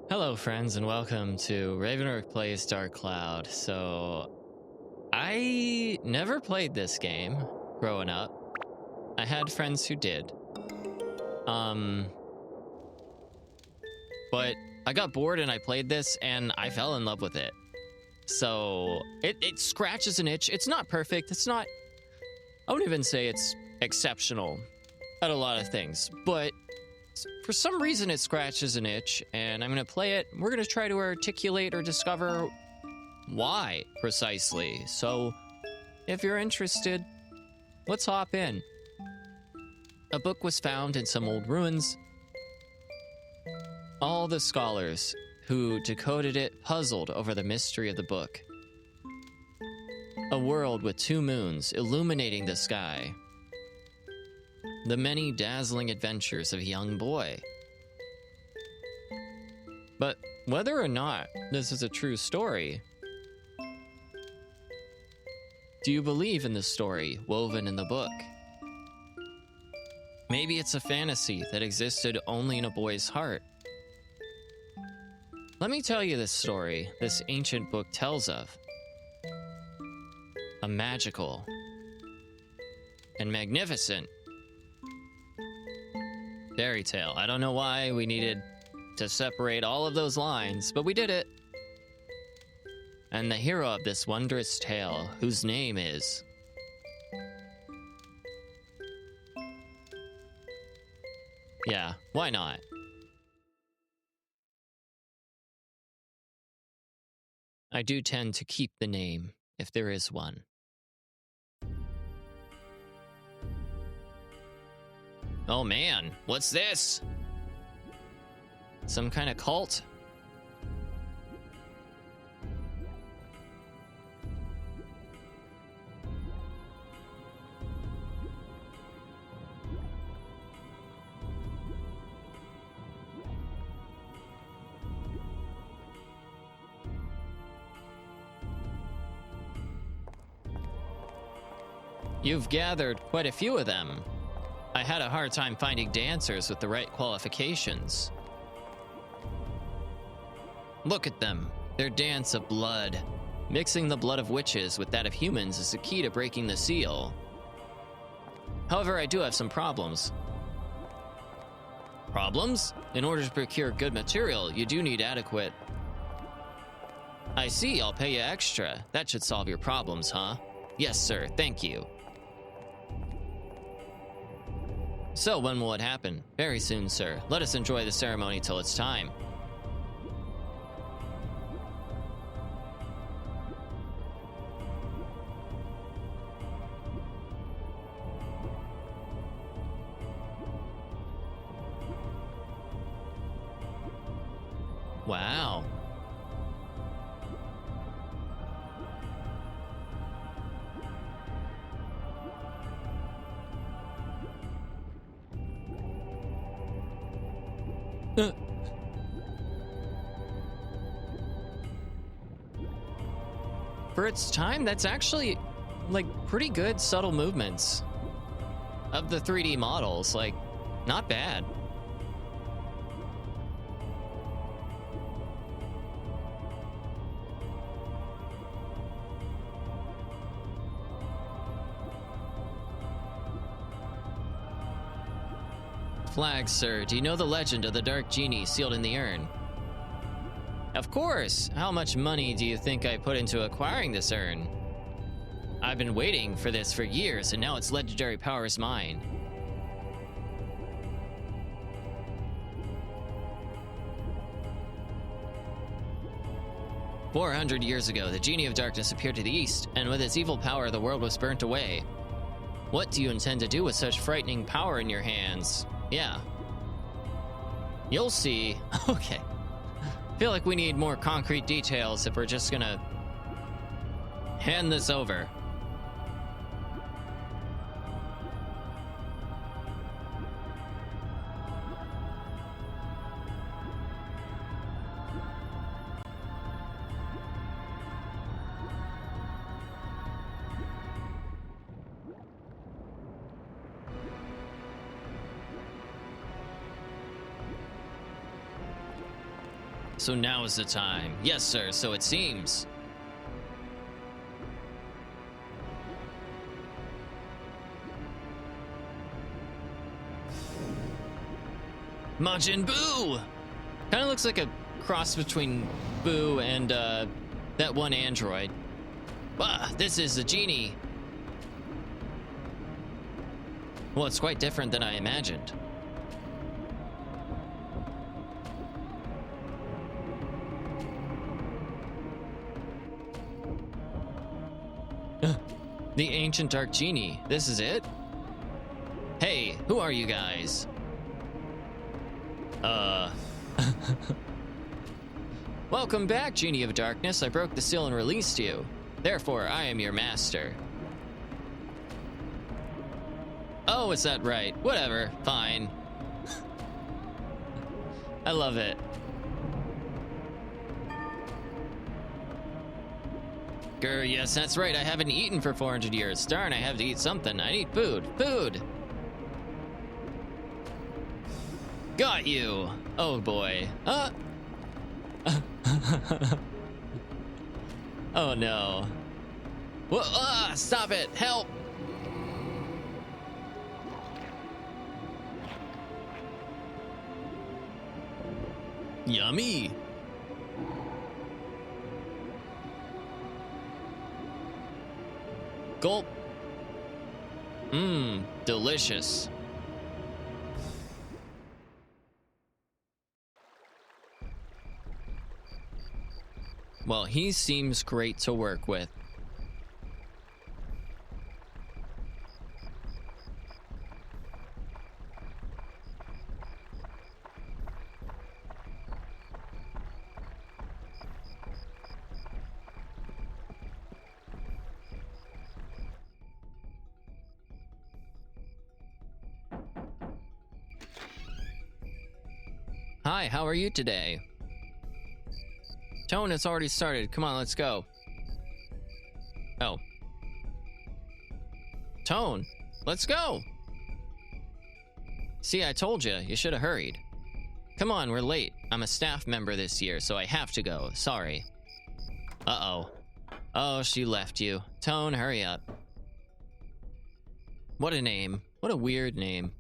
Hello, friends, and welcome to Ravenrook Plays Dark Cloud. So, I never played this game growing up. I had friends who did. But I got bored and I played this and I fell in love with it. So, it scratches an itch. It's not perfect. It's not... I wouldn't even say it's exceptional at a lot of things, but for some reason it scratches an itch, and I'm going to play it. We're going to try to articulate or discover why precisely. So if you're interested, let's hop in. A book was found in some old ruins. All the scholars who decoded it puzzled over the mystery of the book. A world with 2 moons illuminating the sky. The many dazzling adventures of a young boy. But whether or not this is a true story, do you believe in the story woven in the book? Maybe it's a fantasy that existed only in a boy's heart. Let me tell you this story this ancient book tells of. A magical and magnificent fairy tale. I don't know why we needed to separate all of those lines, but we did it. And the hero of this wondrous tale, whose name is... Yeah, why not? I do tend to keep the name, if there is one. Oh man, what's this? Some kind of cult? You've gathered quite a few of them. I had a hard time finding dancers with the right qualifications. Look at them, their dance of blood. Mixing the blood of witches with that of humans is the key to breaking the seal. However, I do have some problems. Problems? In order to procure good material, you do need adequate... I see, I'll pay you extra. That should solve your problems, huh? Yes, sir, thank you. So, when will it happen? Very soon, sir. Let us enjoy the ceremony till it's time. Wow. For its time, that's actually, like, pretty good subtle movements of the 3D models. Like, not bad. Flag, sir. Do you know the legend of the Dark Genie sealed in the urn? Of course! How much money do you think I put into acquiring this urn? I've been waiting for this for years, and now its legendary power is mine. "400 years ago, the Genie of Darkness appeared to the east, and with its evil power, the world was burnt away. What do you intend to do with such frightening power in your hands?" Yeah. You'll see. Okay. Feel like we need more concrete details if we're just gonna hand this over. So now is the time. Yes, sir, so it seems. Majin Buu! Kind of looks like a cross between Boo and that one android. Ah, this is a genie. Well, it's quite different than I imagined. The ancient dark genie. This is it? Hey, who are you guys? Welcome back, Genie of Darkness. I broke the seal and released you. Therefore, I am your master. Oh, is that right? Whatever. Fine. I love it. Grr, yes, that's right. I haven't eaten for 400 years. Darn, I have to eat something. I need food. Food! Got you! Oh boy. Oh no. Whoa, stop it! Help! Yummy! Gulp! Mmm, delicious. Well, he seems great to work with. Hi, how are you today? Tone, it's already started. Come on, let's go. Oh. Tone, let's go. See, I told you. You should have hurried. Come on, we're late. I'm a staff member this year, so I have to go. Sorry. Uh-oh. Oh, she left you. Tone, hurry up. What a name. What a weird name.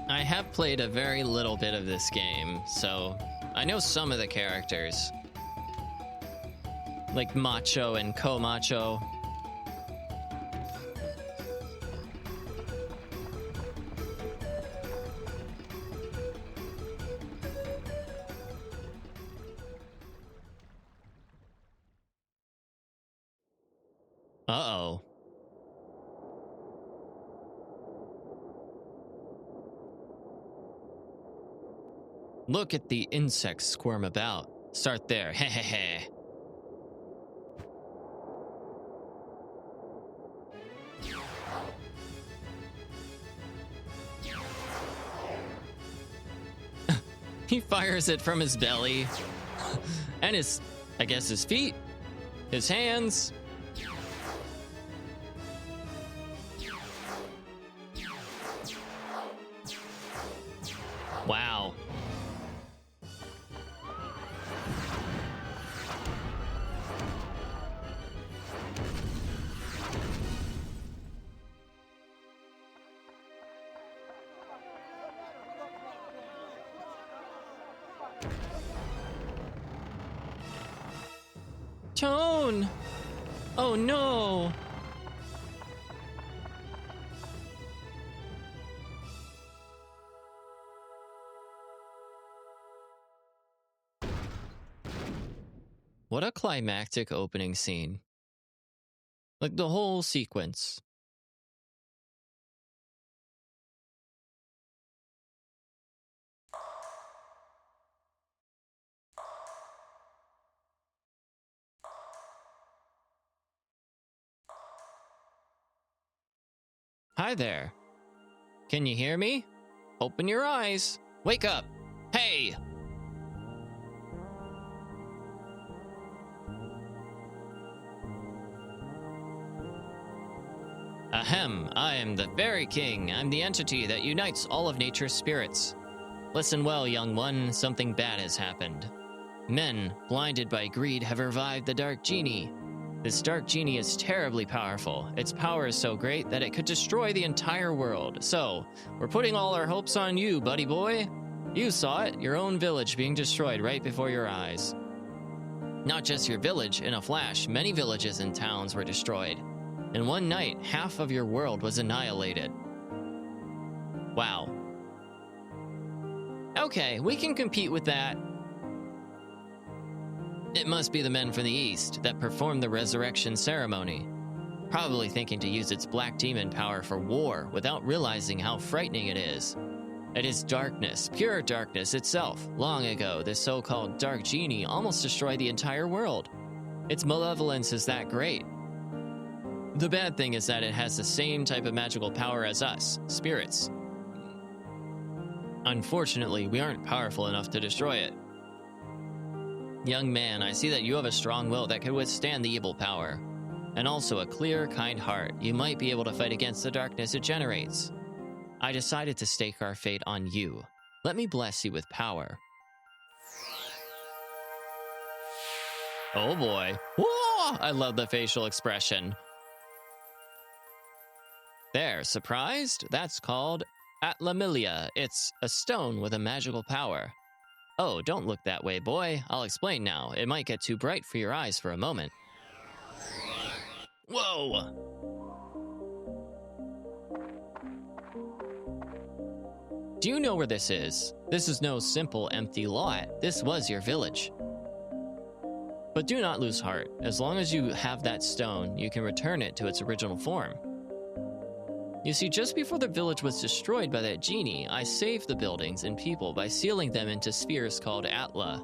I have played a very little bit of this game, so I know some of the characters. Like Macho and Co-Macho. Uh-oh. Look at the insects squirm about. Start there. Hehehe. He fires it from his belly. And his, I guess his feet. His hands. Wow. Tone! Oh no! What a climactic opening scene. Like the whole sequence. Hi there. Can you hear me? Open your eyes. Wake up. Hey! Ahem, I am the Fairy King. I'm the entity that unites all of nature's spirits. Listen well, young one, something bad has happened. Men, blinded by greed, have revived the Dark Genie. This Dark Genie is terribly powerful. Its power is so great that it could destroy the entire world. So, we're putting all our hopes on you, buddy boy. You saw it, your own village being destroyed right before your eyes. Not just your village, in a flash, many villages and towns were destroyed. In one night, half of your world was annihilated. Wow. Okay, we can compete with that. It must be the men from the east that performed the resurrection ceremony, probably thinking to use its black demon power for war without realizing how frightening it is. It is darkness, pure darkness itself. Long ago, this so-called Dark Genie almost destroyed the entire world. Its malevolence is that great. The bad thing is that it has the same type of magical power as us, spirits. Unfortunately, we aren't powerful enough to destroy it. Young man, I see that you have a strong will that could withstand the evil power, and also a clear, kind heart. You might be able to fight against the darkness it generates. I decided to stake our fate on you. Let me bless you with power. Oh boy. Whoa! I love the facial expression. There, surprised? That's called Atlamilia. It's a stone with a magical power. Oh, don't look that way, boy. I'll explain now. It might get too bright for your eyes for a moment. Whoa! Do you know where this is? This is no simple empty lot. This was your village. But do not lose heart. As long as you have that stone, you can return it to its original form. You see, just before the village was destroyed by that genie, I saved the buildings and people by sealing them into spheres called Atla.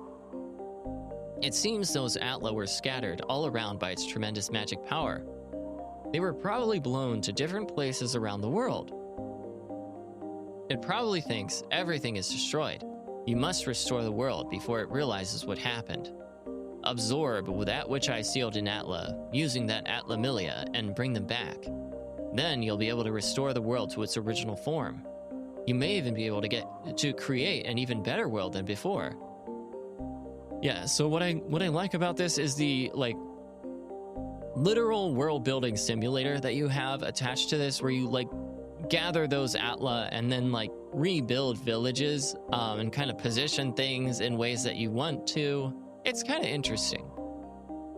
It seems those Atla were scattered all around by its tremendous magic power. They were probably blown to different places around the world. It probably thinks everything is destroyed. You must restore the world before it realizes what happened. Absorb that which I sealed in Atla, using that Atlamilia, and bring them back. Then you'll be able to restore the world to its original form. You may even be able to create an even better world than before. Yeah, so what I like about this is the literal world building simulator that you have attached to this, where you gather those Atla and then rebuild villages and kind of position things in ways that you want to. It's kind of interesting.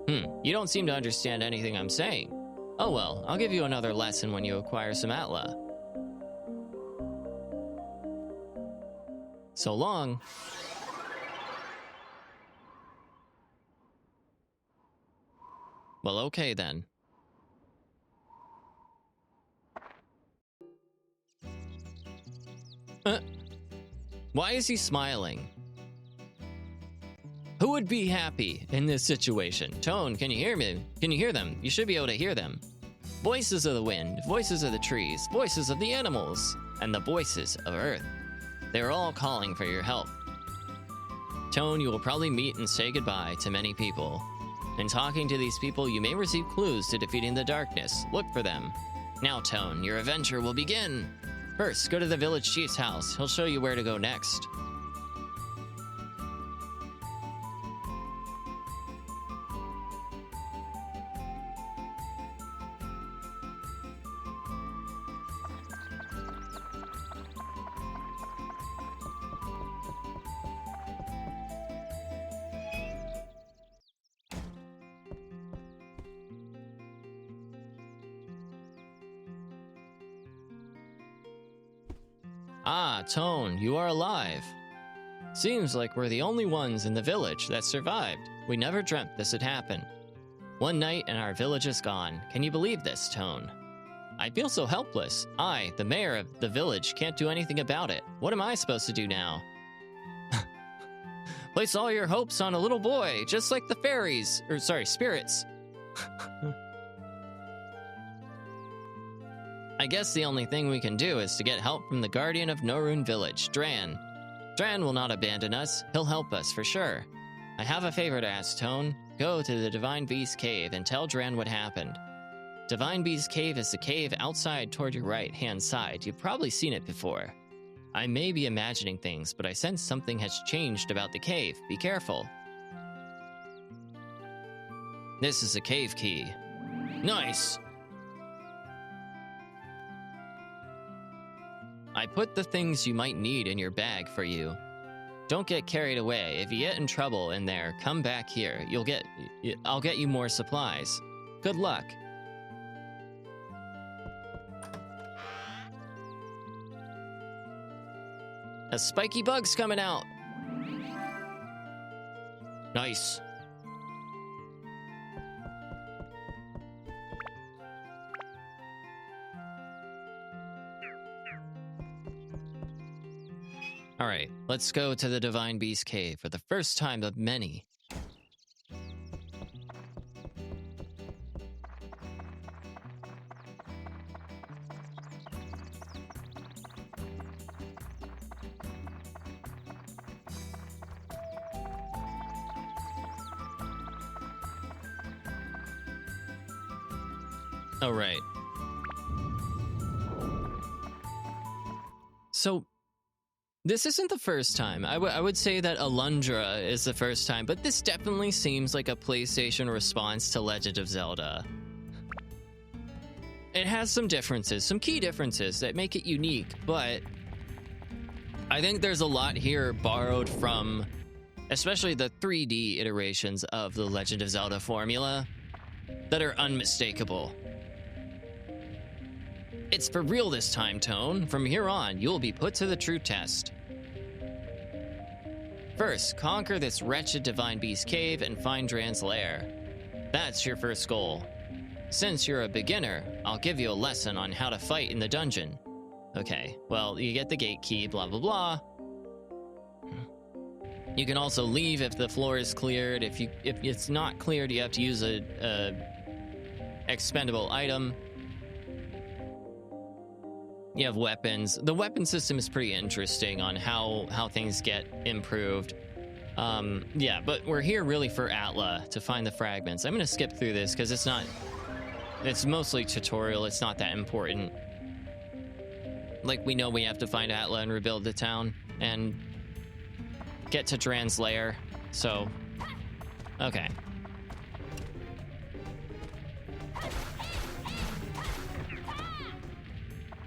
You don't seem to understand anything I'm saying. Oh well, I'll give you another lesson when you acquire some Atla. So long. Well, okay then. Why is he smiling? Who would be happy in this situation? Tone, can you hear me? Can you hear them? You should be able to hear them. Voices of the wind, voices of the trees, voices of the animals, and the voices of Earth. They are all calling for your help. Tone, you will probably meet and say goodbye to many people. In talking to these people, you may receive clues to defeating the darkness. Look for them. Now, Tone, your adventure will begin. First, go to the village chief's house. He'll show you where to go next. Ah, Tone, you are alive. Seems like we're the only ones in the village that survived. We never dreamt this would happen. One night and our village is gone. Can you believe this, Tone? I feel so helpless. I, the mayor of the village, can't do anything about it. What am I supposed to do now? Place all your hopes on a little boy, just like the fairies. Or, sorry, spirits. I guess the only thing we can do is to get help from the guardian of Norun Village, Dran. Dran will not abandon us. He'll help us, for sure. I have a favor to ask, Tone. Go to the Divine Beast Cave and tell Dran what happened. Divine Beast Cave is the cave outside toward your right-hand side. You've probably seen it before. I may be imagining things, but I sense something has changed about the cave. Be careful. This is a cave key. Nice! I put the things you might need in your bag for you. Don't get carried away. If you get in trouble in there, come back here. I'll get you more supplies. Good luck. A spiky bug's coming out. Nice. All right, let's go to the Divine Beast Cave for the first time of many. All right. So, this isn't the first time. I would say that Alundra is the first time, but this definitely seems like a PlayStation response to Legend of Zelda. It has some differences, some key differences that make it unique, but I think there's a lot here borrowed from, especially the 3D iterations of the Legend of Zelda formula, that are unmistakable. It's for real this time, Tone. From here on, you'll be put to the true test. First, conquer this wretched Divine Beast Cave and find Dran's lair. That's your first goal. Since you're a beginner, I'll give you a lesson on how to fight in the dungeon. Okay, well, you get the gate key, blah, blah, blah. You can also leave if the floor is cleared. If it's not cleared, you have to use a expendable item. You have weapons. The weapon system is pretty interesting on how things get improved. Yeah, but we're here really for Atla to find the fragments. I'm gonna skip through this because it's mostly tutorial. It's not that important. Like, we know we have to find Atla and rebuild the town and get to Dran's lair. So, okay.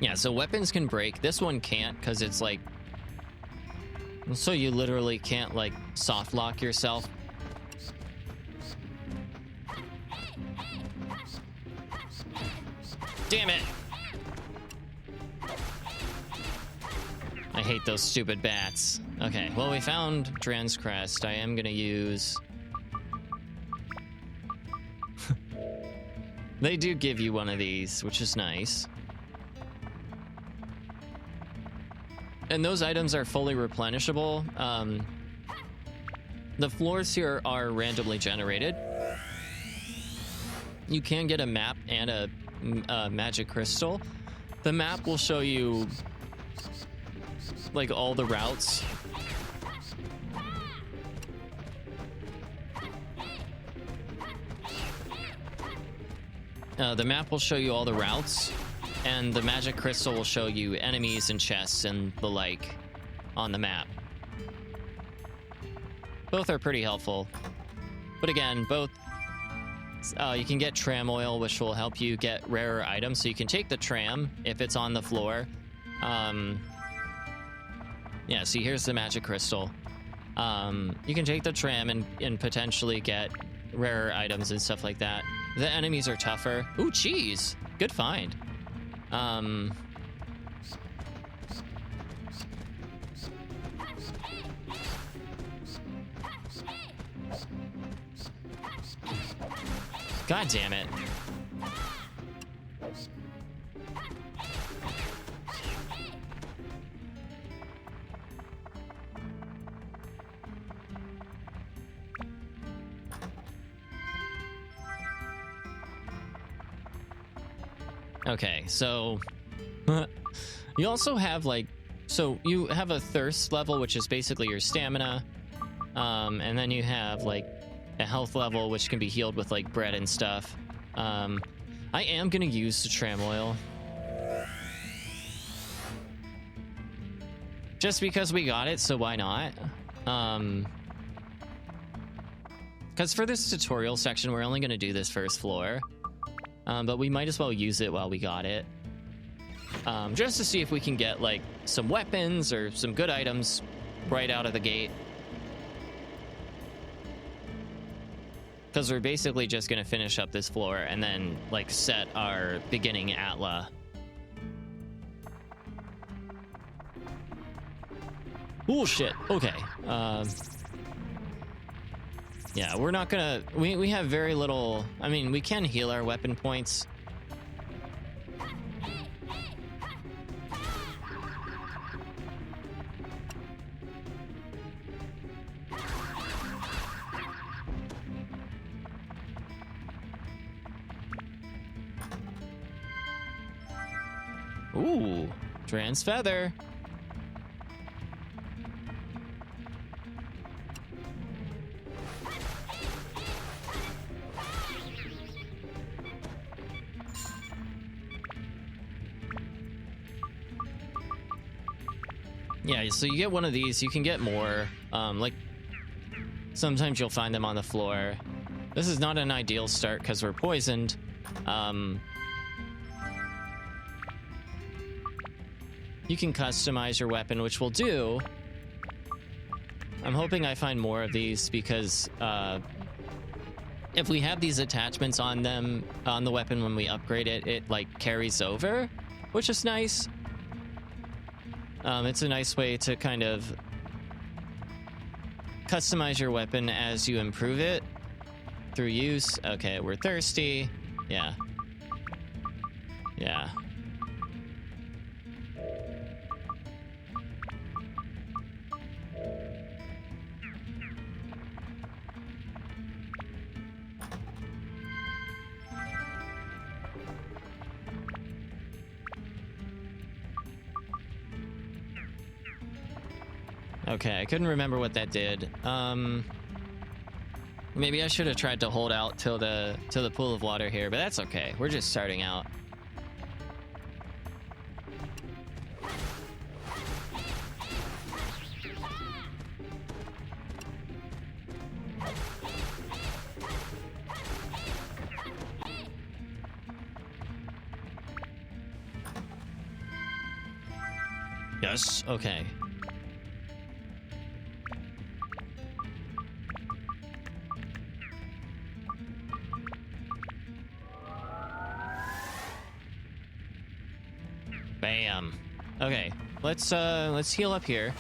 Yeah, so weapons can break. This one can't because it's like... So you literally can't, like, soft lock yourself. Damn it! I hate those stupid bats. Okay, well, we found Dran's Crest. I am gonna use... They do give you one of these, which is nice. And those items are fully replenishable. The floors here are randomly generated. You can get a map and a magic crystal. The map will show you like all the routes. The map will show you all the routes. And the magic crystal will show you enemies and chests and the like on the map. Both are pretty helpful. But again, both... you can get tram oil, which will help you get rarer items. So you can take the tram if it's on the floor. Yeah, see, here's the magic crystal. You can take the tram and potentially get rarer items and stuff like that. The enemies are tougher. Ooh, cheese! Good find. God damn it. Okay, so you also have like, so you have a thirst level, which is basically your stamina, and then you have like a health level, which can be healed with like bread and stuff. I am gonna use the tram oil just because we got it, so why not? Because for this tutorial section, we're only gonna do this first floor. But we might as well use it while we got it. Just to see if we can get, like, some weapons or some good items right out of the gate. Because we're basically just going to finish up this floor and then, like, set our beginning Atla. Oh, shit. Okay. Yeah, we're not gonna... We have very little... I mean, we can heal our weapon points. Ooh, Trans Feather. Yeah, so you get one of these, you can get more. Like, sometimes you'll find them on the floor. This is not an ideal start because we're poisoned. You can customize your weapon, which we'll do. I'm hoping I find more of these because if we have these attachments on them, on the weapon when we upgrade it, it like carries over, which is nice. It's a nice way to kind of customize your weapon as you improve it through use. Okay, we're thirsty. Yeah. Yeah. Okay, I couldn't remember what that did. Maybe I should have tried to hold out till the pool of water here, but that's okay. We're just starting out. Yes, okay. Bam. Okay, let's heal up here.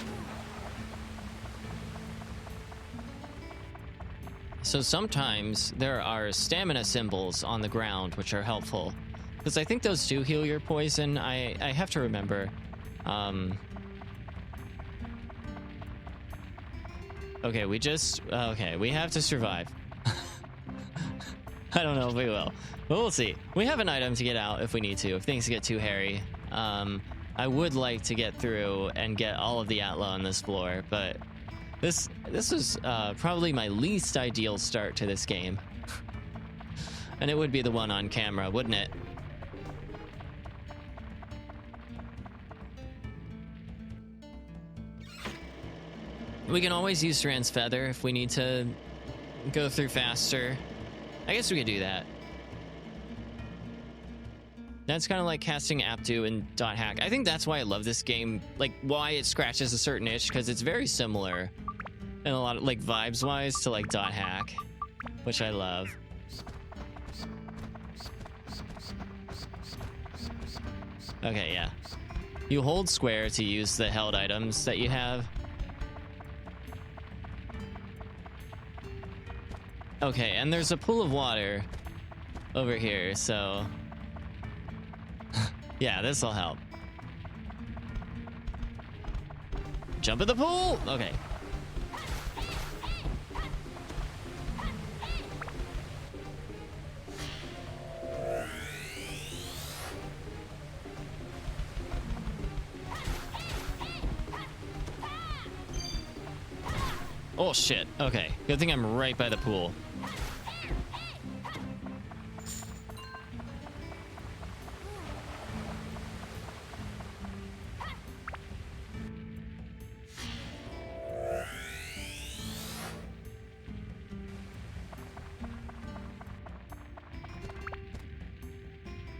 So sometimes there are stamina symbols on the ground which are helpful, because I think those do heal your poison. I have to remember. Okay, we have to survive. I don't know if we will, but we'll see. We have an item to get out if we need to, if things get too hairy. I would like to get through and get all of the Atla on this floor, but this is probably my least ideal start to this game. And it would be the one on camera, wouldn't it? We can always use Strand's Feather if we need to go through faster. I guess we could do that. That's kind of like casting Aptu in .hack. I think that's why I love this game, like why it scratches a certain itch, because it's very similar in a lot of like vibes-wise to like .hack, which I love. Okay, yeah. You hold square to use the held items that you have. Okay, and there's a pool of water over here, so yeah, this will help. Jump in the pool. Okay. Oh shit. Okay. Good thing I'm right by the pool.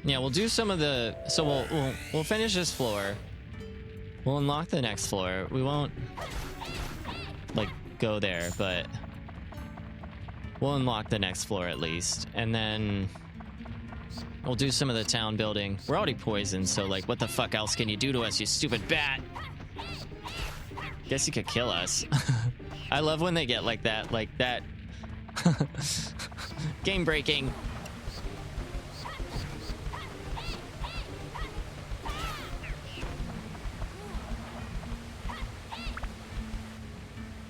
Yeah, we'll do some of the. So we'll finish this floor. We'll unlock the next floor. We won't like go there, but we'll unlock the next floor at least, and then we'll do some of the town building. We're already poisoned, so like, what the fuck else can you do to us, you stupid bat? Guess you could kill us. I love when they get like that, game breaking.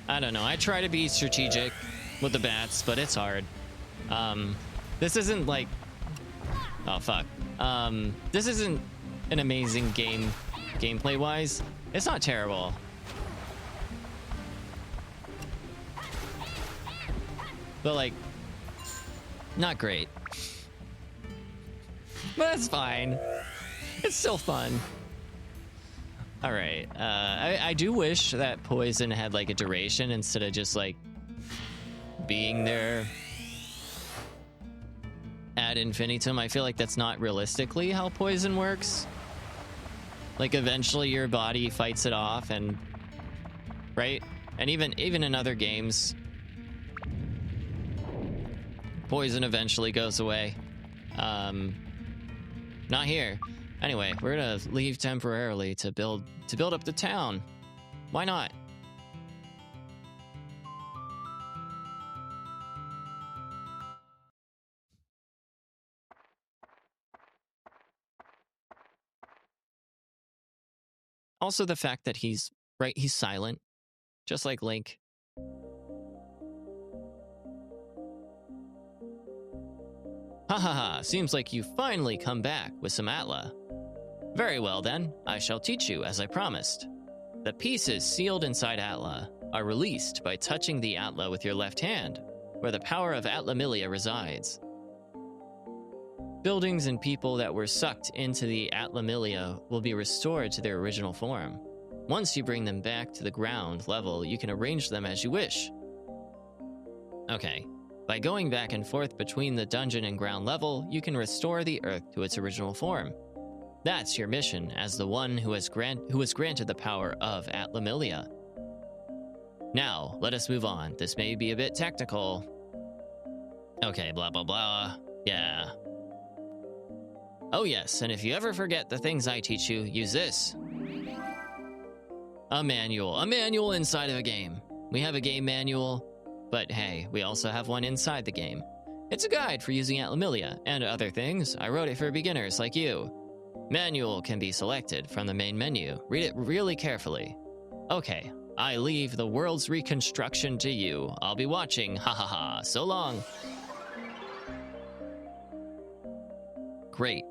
I don't know. I try to be strategic with the bats, but it's hard. This isn't like... Oh, fuck. This isn't an amazing game, gameplay-wise. It's not terrible. But, like, not great. But that's fine. It's still fun. All right. I do wish that poison had like a duration instead of just like being there ad infinitum. I feel like that's not realistically how poison works. Like eventually your body fights it off, and right? And even in other games, poison eventually goes away. Not here. Anyway, we're gonna leave temporarily to build up the town. Why not? Also the fact that he's silent, just like Link. Ha ha ha, seems like you finally come back with some Atla. Very well then, I shall teach you as I promised. The pieces sealed inside Atla are released by touching the Atla with your left hand, where the power of Atlamilia resides. Buildings and people that were sucked into the Atlamilia will be restored to their original form. Once you bring them back to the ground level, you can arrange them as you wish. Okay, by going back and forth between the dungeon and ground level, you can restore the Earth to its original form. That's your mission as the one who was granted the power of Atlamilia. Now, let us move on. This may be a bit technical. Okay, blah, blah, blah. Yeah. Oh yes, and if you ever forget the things I teach you, use this. A manual. A manual inside of a game. We have a game manual, but hey, we also have one inside the game. It's a guide for using Atlamilia and other things. I wrote it for beginners like you. Manual can be selected from the main menu. Read it really carefully. Okay, I leave the world's reconstruction to you. I'll be watching. Ha ha ha. So long. Great.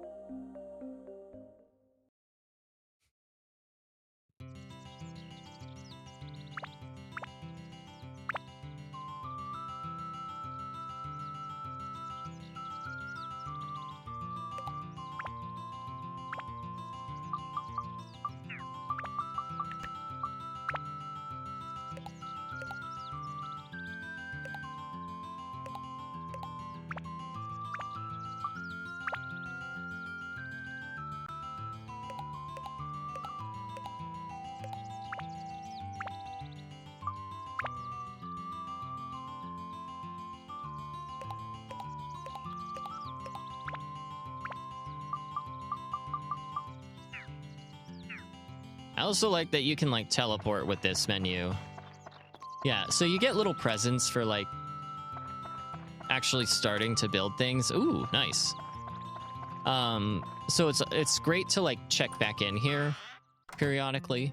I also like that you can like teleport with this menu. Yeah, so you get little presents for like actually starting to build things. Ooh, nice. So it's great to like check back in here periodically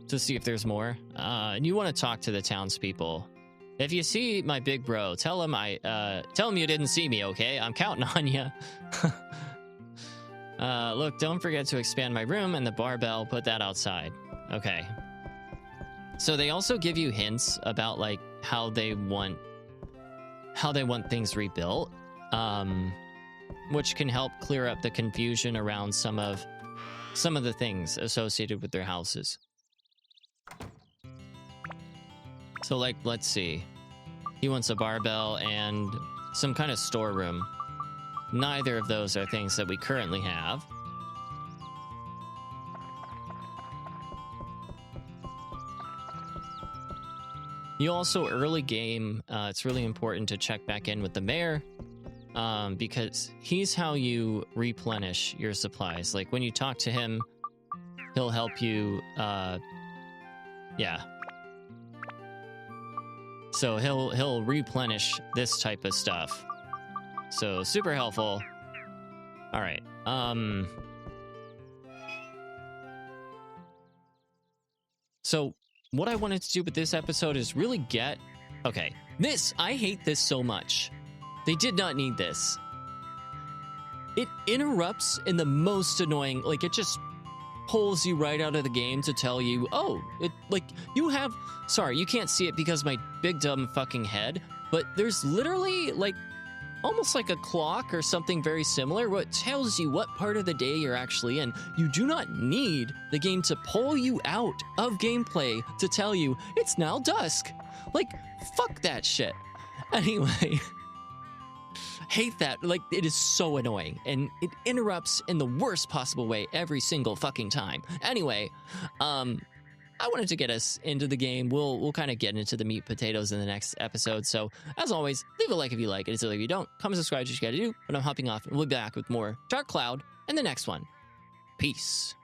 to see if there's more. And you want to talk to the townspeople. If you see my big bro, tell him you didn't see me, okay? I'm counting on you. Look, don't forget to expand my room and the barbell, put that outside. Okay. So they also give you hints about like how they want things rebuilt, which can help clear up the confusion around some of the things associated with their houses. So like, let's see. He wants a barbell and some kind of storeroom. Neither of those are things that we currently have. You also, early game, it's really important to check back in with the mayor, because he's how you replenish your supplies. Like when you talk to him, he'll help you, yeah. So he'll replenish this type of stuff. So super helpful. All right. So what I wanted to do with this episode is really get... Okay, I hate this so much. They did not need this. It interrupts in the most annoying... Like, it just pulls you right out of the game to tell you, oh, you have... Sorry, you can't see it because of my big dumb fucking head, but there's literally, like, almost like a clock or something very similar, what tells you what part of the day you're actually in. You do not need the game to pull you out of gameplay to tell you it's now dusk. Like, fuck that shit. Anyway, hate that. Like, it is so annoying, and it interrupts in the worst possible way every single fucking time. Anyway, I wanted to get us into the game. We'll kind of get into the meat potatoes in the next episode. So, as always, leave a like if you like it. If you don't, comment, subscribe, what you gotta do. But I'm hopping off, and we'll be back with more Dark Cloud in the next one. Peace.